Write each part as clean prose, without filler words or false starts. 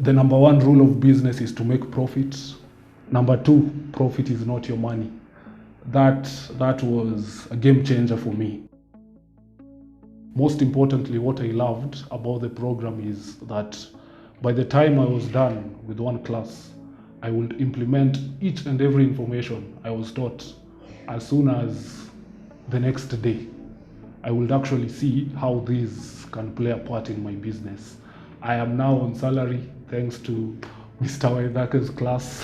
The number one rule of business is to make profit. Number two, profit is not your money. That was a game changer for me. Most importantly, what I loved about the program is that by the time I was done with one class, I would implement each and every information I was taught as soon as the next day. I would actually see how this can play a part in my business. I am now on salary thanks to Mr. Waithaka's class.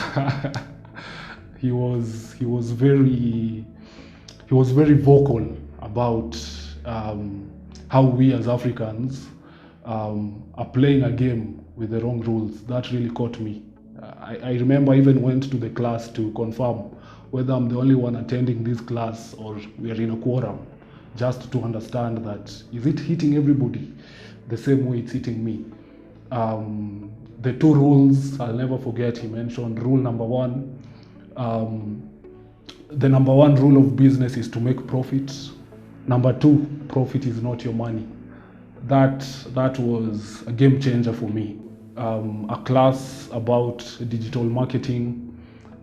He was very vocal about how we as Africans are playing a game with the wrong rules. That really caught me. I remember I even went to the class to confirm whether I'm the only one attending this class or we are in a quorum, just to understand that is it hitting everybody the same way it's hitting me. The two rules I'll never forget, he mentioned. Rule number one, the number one rule of business is to make profit. Number two, profit is not your money. That was a game changer for me. A class about digital marketing.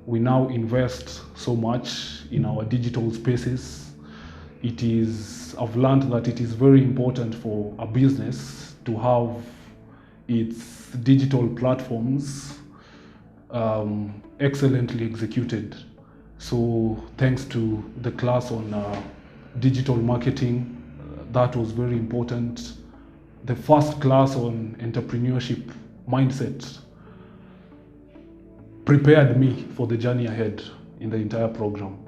We now invest so much in our digital spaces. I've learned that it is very important for a business to have its digital platforms excellently executed. So thanks to the class on digital marketing, that was very important. The first class on entrepreneurship mindset prepared me for the journey ahead in the entire program.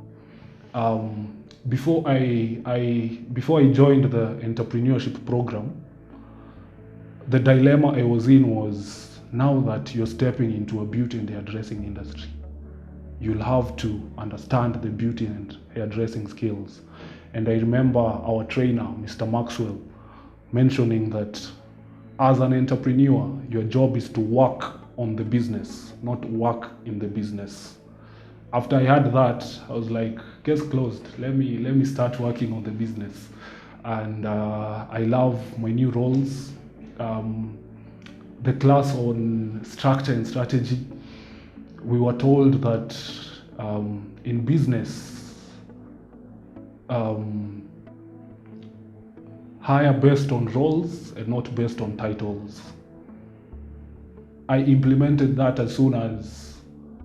Before I joined the entrepreneurship program, the dilemma I was in was, now that you're stepping into a beauty and hairdressing industry, you'll have to understand the beauty and hairdressing skills. And I remember our trainer, Mr. Maxwell, mentioning that as an entrepreneur, your job is to work on the business, not work in the business. After I heard that, I was like, case closed. Let me start working on the business. And I love my new roles. The class on structure and strategy, we were told that in business, hire based on roles and not based on titles. I implemented that as soon as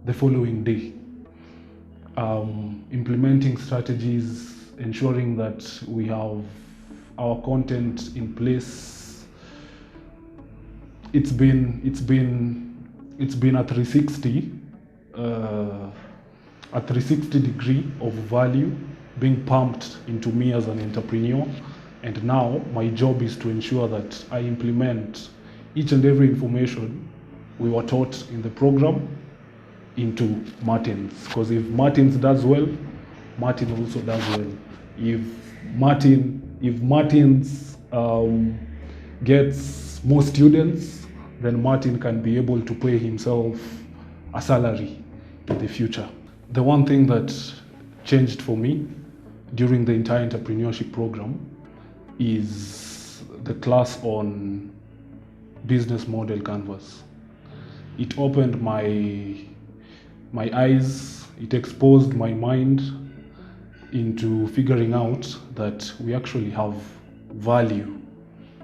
the following day. Implementing strategies, ensuring that we have our content in place. It's been a 360 degree of value being pumped into me as an entrepreneur. And now my job is to ensure that I implement each and every information we were taught in the program into Martin's. Because if Martin's does well, Martin also does well. If Martin's gets more students, then Martin can be able to pay himself a salary in the future. The one thing that changed for me during the entire entrepreneurship program is the class on business model canvas. It opened my eyes, it exposed my mind into figuring out that we actually have value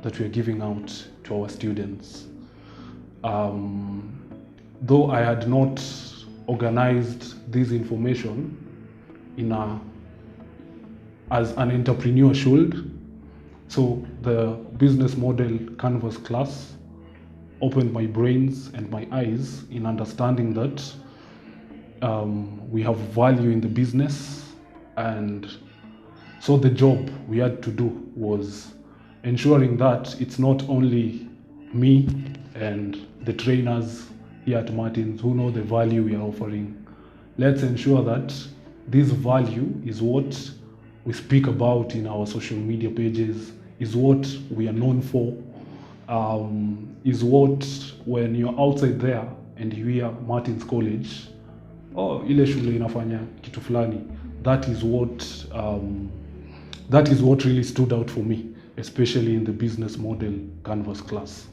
that we are giving out to our students. Though I had not organized this information as an entrepreneur should, so the business model canvas class opened my brains and my eyes in understanding that we have value in the business. And so the job we had to do was ensuring that it's not only me and the trainers here at Martin's who know the value we are offering. Let's ensure that this value is what we speak about in our social media pages, is what we are known for, is what, when you're outside there and you hear Martin's College, oh, ile shule inafanya kitu fulani, that is what really stood out for me, especially in the business model canvas class.